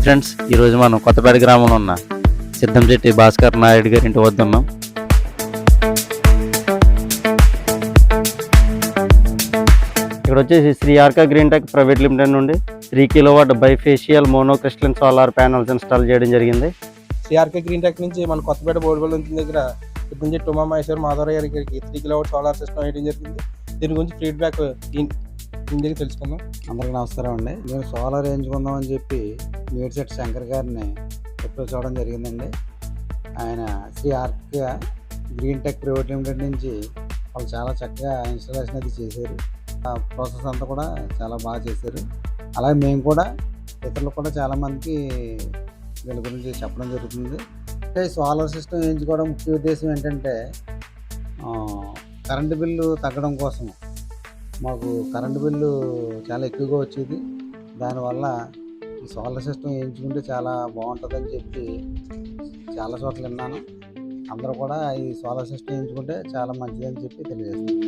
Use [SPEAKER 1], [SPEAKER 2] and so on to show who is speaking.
[SPEAKER 1] Hi friends, ఈరోజు మనం కొత్తపేట గ్రామంలో ఉన్న సిద్ధంశెట్టి భాస్కర్ నాయుడు గారి ఇంటి వద్ద ఉన్నాం. ఇక్కడ వచ్చేసి Shri Arka green tech private limited నుండి 3 kilowatt bifacial monocrystalline solar panels install చేయడం జరిగింది.
[SPEAKER 2] శ్రీ ఆర్కా గ్రీన్ టెక్ నుంచి మన కొత్తపేట బోర్డుపల్లి దగ్గర సిద్ధంశెట్టి ఉమామహేశ్వర్ మాధవరావు గారికి 3 కిలోవాట్ సోలార్ సిస్టమ్ వేయడం జరిగింది. దీని గురించి ఫీడ్బ్యాక్ దీని తెలుసుకుందాం.
[SPEAKER 3] అందరికీ నమస్కారం అండి. నేను సోలార్ వేయించుకుందాం అని చెప్పి మేడ్సెట్ శంకర్ గారిని అప్రోచ్ అవ్వడం జరిగిందండి. ఆయన Shri Arka green tech private limited నుంచి వాళ్ళు చాలా చక్కగా ఇన్స్టాలేషన్ అది చేశారు. ఆ ప్రాసెస్ అంతా కూడా చాలా బాగా చేశారు. అలాగే మేము కూడా ఇతరులకు కూడా చాలామందికి వీళ్ళ గురించి చెప్పడం జరుగుతుంది. అంటే సోలార్ సిస్టమ్ వేయించుకోవడం ముఖ్య ఉద్దేశం ఏంటంటే కరెంటు బిల్లు తగ్గడం కోసం. మాకు కరెంటు బిల్లు చాలా ఎక్కువగా వచ్చేది. దానివల్ల ఈ సోలార్ సిస్టమ్ వేయించుకుంటే చాలా బాగుంటుందని చెప్పి చాలా చోట్ల విన్నాను. అందరూ కూడా ఈ సోలార్ సిస్టమ్ వేయించుకుంటే చాలా మంచిదని చెప్పి తెలియజేస్తారు.